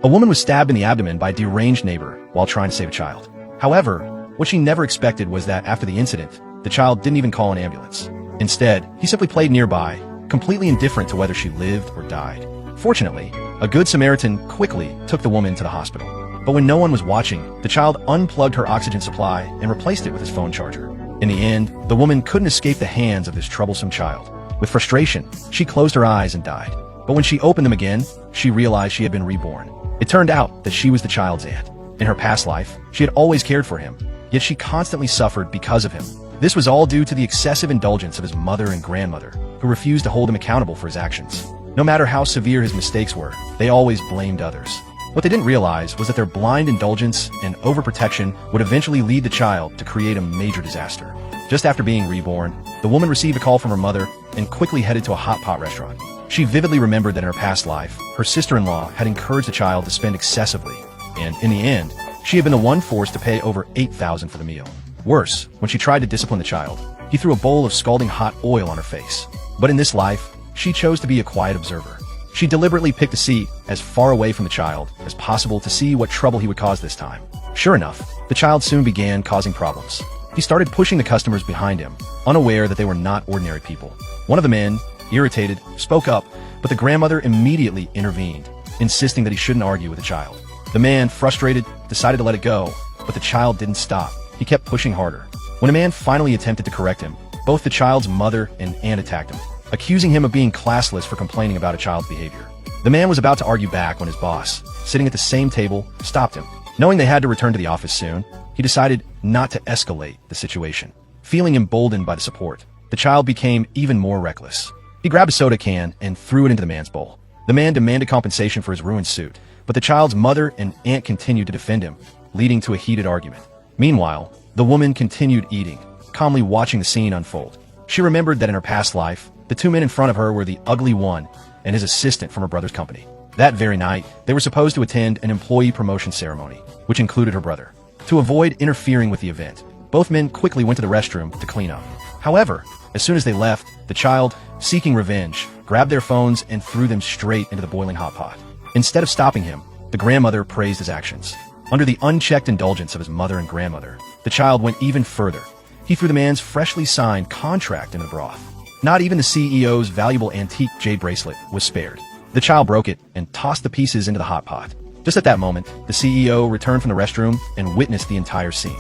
A woman was stabbed in the abdomen by a deranged neighbor while trying to save a child. However, what she never expected was that after the incident, the child didn't even call an ambulance. Instead, he simply played nearby, completely indifferent to whether she lived or died. Fortunately, a good Samaritan quickly took the woman to the hospital. But when no one was watching, the child unplugged her oxygen supply and replaced it with his phone charger. In the end, the woman couldn't escape the hands of this troublesome child. With frustration, she closed her eyes and died. But when she opened them again, she realized she had been reborn. It turned out that she was the child's aunt. In her past life, she had always cared for him, yet she constantly suffered because of him. This was all due to the excessive indulgence of his mother and grandmother, who refused to hold him accountable for his actions. No matter how severe his mistakes were, they always blamed others. What they didn't realize was that their blind indulgence and overprotection would eventually lead the child to create a major disaster. Just after being reborn, the woman received a call from her mother and quickly headed to a hot pot restaurant. She vividly remembered that in her past life, her sister-in-law had encouraged the child to spend excessively, and in the end, she had been the one forced to pay over $8,000 for the meal. Worse, when she tried to discipline the child, he threw a bowl of scalding hot oil on her face. But in this life, she chose to be a quiet observer. She deliberately picked a seat as far away from the child as possible to see what trouble he would cause this time. Sure enough, the child soon began causing problems. He started pushing the customers behind him, unaware that they were not ordinary people. One of the men, irritated, spoke up, but the grandmother immediately intervened, insisting that he shouldn't argue with the child. The man, frustrated, decided to let it go, but the child didn't stop. He kept pushing harder. When a man finally attempted to correct him, both the child's mother and aunt attacked him, accusing him of being classless for complaining about a child's behavior. The man was about to argue back when his boss, sitting at the same table, stopped him. Knowing they had to return to the office soon, he decided not to escalate the situation. Feeling emboldened by the support, the child became even more reckless. He grabbed a soda can and threw it into the man's bowl. The man demanded compensation for his ruined suit, but the child's mother and aunt continued to defend him, leading to a heated argument. Meanwhile, the woman continued eating, calmly watching the scene unfold. She remembered that in her past life, the two men in front of her were the ugly one and his assistant from her brother's company. That very night, they were supposed to attend an employee promotion ceremony, which included her brother. To avoid interfering with the event, both men quickly went to the restroom to clean up. However, as soon as they left, the child, seeking revenge, grabbed their phones and threw them straight into the boiling hot pot. Instead of stopping him, the grandmother praised his actions. Under the unchecked indulgence of his mother and grandmother, the child went even further. He threw the man's freshly signed contract into the broth. Not even the CEO's valuable antique jade bracelet was spared. The child broke it and tossed the pieces into the hot pot. Just at that moment, the CEO returned from the restroom and witnessed the entire scene.